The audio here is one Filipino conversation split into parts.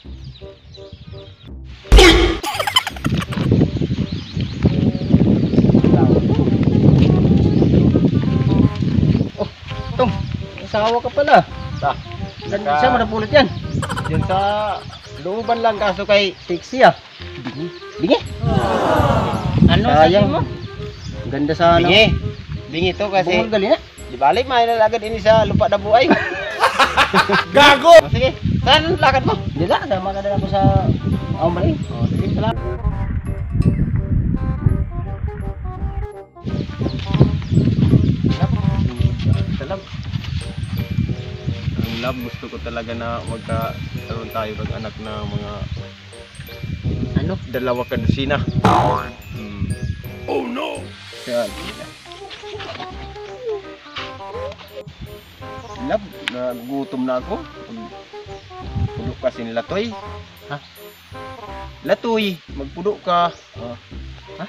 Oh, Tom, asawa ka pala. Saan mo napulot yan? Diyan sa looban lang, kaso kay Sexy ah. Bingi. Ano Sayang. sabi mo? Ang ganda sana. bingi to kasi Bungol gali na. di balik may nalagad ini sa lupa na buhay. Gago! Oh, sige, saan lakad mo? Hindi ka, sama ka na ako sa Aumaling. Oh, sige, salamat. Love. Ang love, gusto ko talaga na magkaroon tayo ng anak na mga Ano? dalawa kadusina. Oh no! Yan. Love, nagutom na ako. Magpudo ka sin Latoy. Ha? Latoy, magpudo ka. Ha?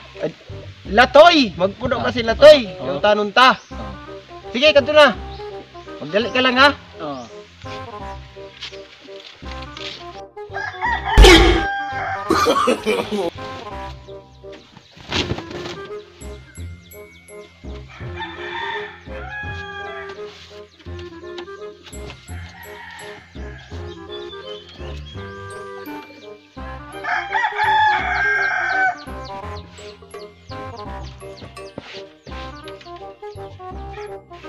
Latoy! Magpudo ka sin Latoy. Yung tanunta. Sige, kanto na. Magdali ka lang ha. Oo.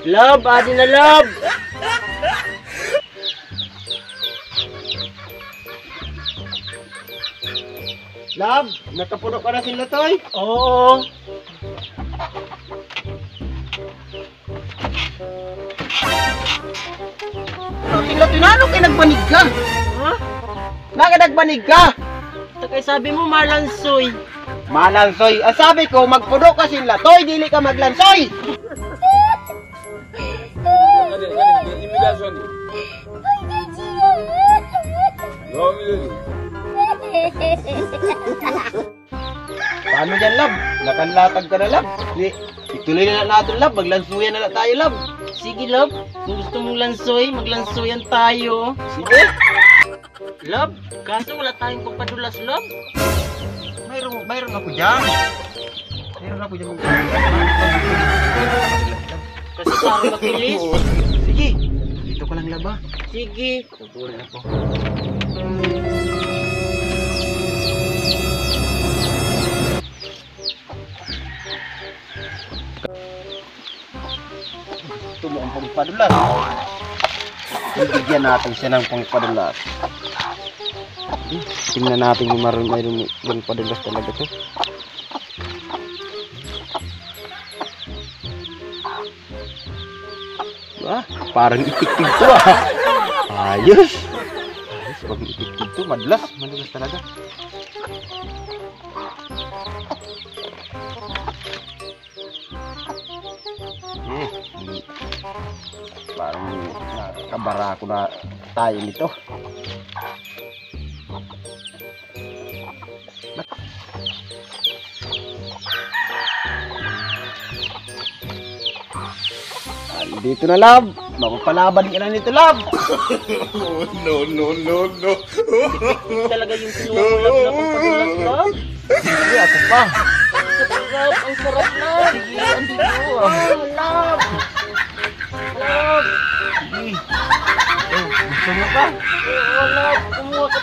Love, adi na love. Love, nakapudo ka na sin Latoy. Oo. Tinalo kay nagbanig ka. Ha? Nagbanig ka. Ito kay sabi mo malansoy. Malansoy. Ang sabi ko, magpudo ka sin Latoy, dili ka maglansoy. Paano dyan, Love? Nakanlatag ka na, Love. Ituloy na natin, Love. Maglansuyan na lang tayo, Love. Sige love, kung gusto mong lansoy, maglansoyan tayo. Sige. Love, kaso wala tayong pampadulas love. Mayroon ako dyan. Mayroon ako dyan. Kasi parang makilis. Sige. Dito ka lang, Love, ha? Sige. Tutuloy ako. Gusto mo ang pangpadulas. Bigyan natin siya ng pangpadulas. Tingnan natin kung mayroon pangpadulas talaga to. Parang itik-tik to ah. Ayos. Ayos, pag itik-tik to, madulas talaga. Parang nakabara ko na tayo nito. Dito na, Love. Mapapalaban ka na nito, Love. No. Talaga yung kinuha mo love na pampadulas love. Hindi, ako pa. Ang sarap love. Sige, andito. Love. Love. Gusto mo pa? Oo love, kumuha ka